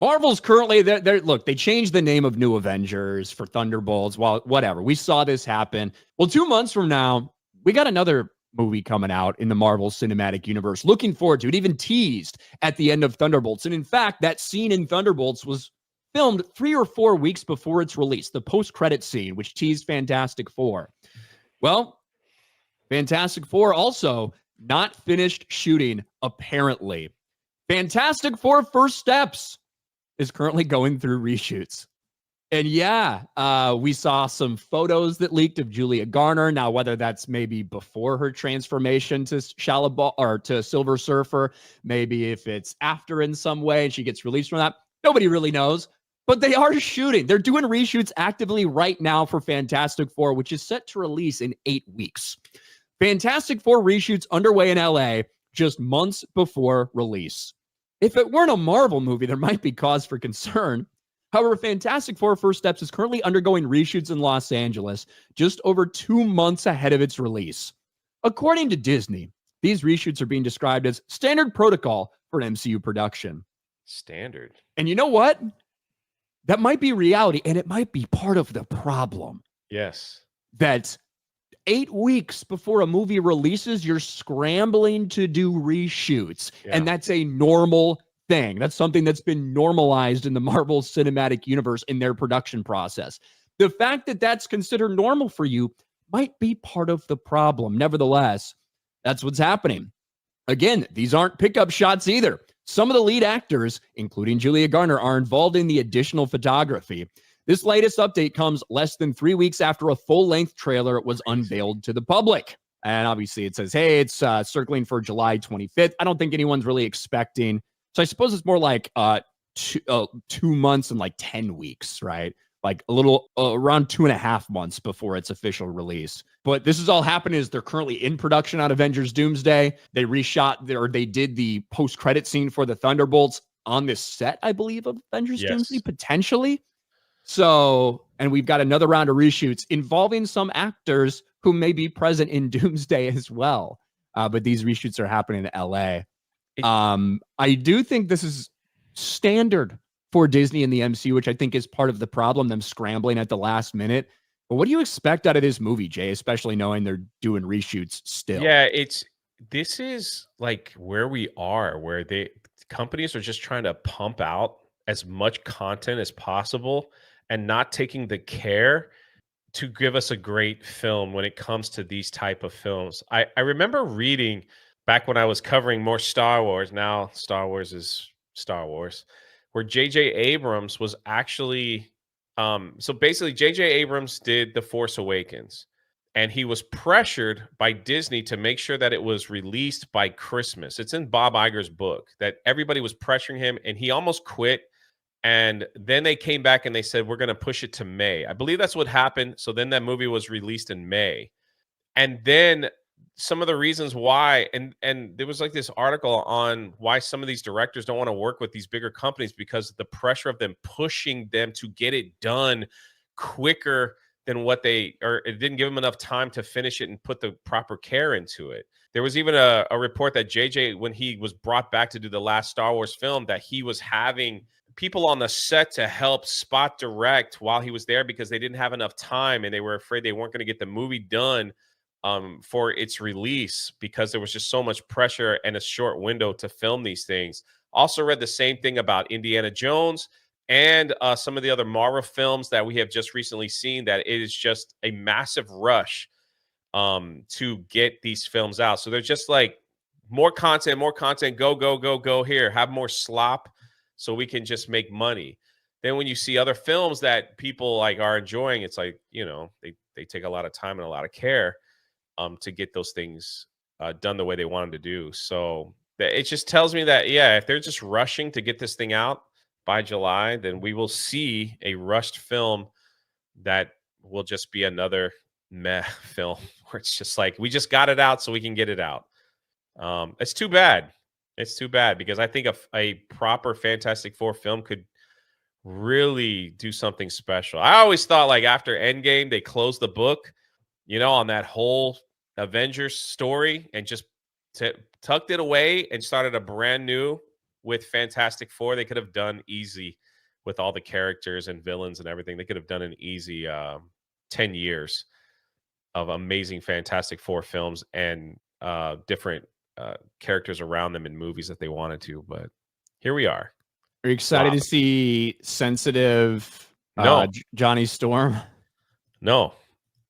Marvel's currently look, they changed the name of New Avengers for Thunderbolts. Well, whatever. We saw this happen. Well, 2 months from now, we got another movie coming out in the Marvel Cinematic Universe. Looking forward to it. Even teased at the end of Thunderbolts. And in fact, that scene in Thunderbolts was filmed 3 or 4 weeks before its release, the post-credit scene, which teased Fantastic Four. Well, Fantastic Four also not finished shooting, apparently. Fantastic Four First Steps is currently going through reshoots. And yeah, we saw some photos that leaked of Julia Garner. Now, whether that's maybe before her transformation to Shalabal or to Silver Surfer, maybe if it's after in some way and she gets released from that, nobody really knows. But they are shooting. They're doing reshoots actively right now for Fantastic Four, which is set to release in 8 weeks. Fantastic Four reshoots underway in LA just months before release. If it weren't a Marvel movie, there might be cause for concern. However, Fantastic Four First Steps is currently undergoing reshoots in Los Angeles, just over 2 months ahead of its release. According to Disney, these reshoots are being described as standard protocol for an MCU production. Standard. And you know what? That might be reality, and it might be part of the problem. Yes. That 8 weeks before a movie releases, you're scrambling to do reshoots. Yeah. And that's a normal thing. That's something that's been normalized in the Marvel Cinematic Universe in their production process. The fact that that's considered normal for you might be part of the problem. Nevertheless, that's what's happening. Again, these aren't pickup shots either. Some of the lead actors, including Julia Garner, are involved in the additional photography. This latest update comes less than 3 weeks after a full-length trailer was unveiled to the public. And obviously it says, hey, it's circling for July 25th. I don't think anyone's really expecting. So I suppose it's more like 2 months and like 10 weeks, right? Like a little around 2.5 months before its official release. But this is all happening as they're currently in production on Avengers Doomsday. They they did the post-credit scene for the Thunderbolts on this set, I believe, of Avengers Doomsday, potentially. So, and we've got another round of reshoots involving some actors who may be present in Doomsday as well. But these reshoots are happening in LA. I do think this is standard for Disney and the MCU, which I think is part of the problem, them scrambling at the last minute. But what do you expect out of this movie, Jay, especially knowing they're doing reshoots still? Yeah, this is like where we are, where companies are just trying to pump out as much content as possible and not taking the care to give us a great film when it comes to these type of films. I remember reading back when I was covering more Star Wars. Now Star Wars is Star Wars, where J.J. Abrams was actually so basically J.J. Abrams did The Force Awakens, and he was pressured by Disney to make sure that it was released by Christmas. It's in Bob Iger's book that everybody was pressuring him, and he almost quit. And then they came back and they said, we're going to push it to May. I believe that's what happened. So then that movie was released in May. And then some of the reasons why, and there was like this article on why some of these directors don't want to work with these bigger companies because of the pressure of them pushing them to get it done quicker than what it didn't give them enough time to finish it and put the proper care into it. There was even a report that JJ, when he was brought back to do the last Star Wars film, that he was having people on the set to help spot direct while he was there because they didn't have enough time and they were afraid they weren't going to get the movie done for its release because there was just so much pressure and a short window to film these things. Also read the same thing about Indiana Jones and some of the other Marvel films that we have just recently seen, that it is just a massive rush to get these films out. So they're just like more content, go here, have more slop so we can just make money. Then when you see other films that people like are enjoying, it's like, you know, they take a lot of time and a lot of care to get those things done the way they want them to do. So it just tells me that, yeah, if they're just rushing to get this thing out by July, then we will see a rushed film that will just be another meh film where it's just like, we just got it out so we can get it out. It's too bad. It's too bad because I think a proper Fantastic Four film could really do something special. I always thought like after Endgame, they closed the book, you know, on that whole Avengers story and just tucked it away and started a brand new with Fantastic Four. They could have done easy with all the characters and villains and everything. They could have done an easy 10 years of amazing Fantastic Four films and different characters around them in movies that they wanted to. But here we are. Are you excited to see sensitive No. Johnny Storm? No.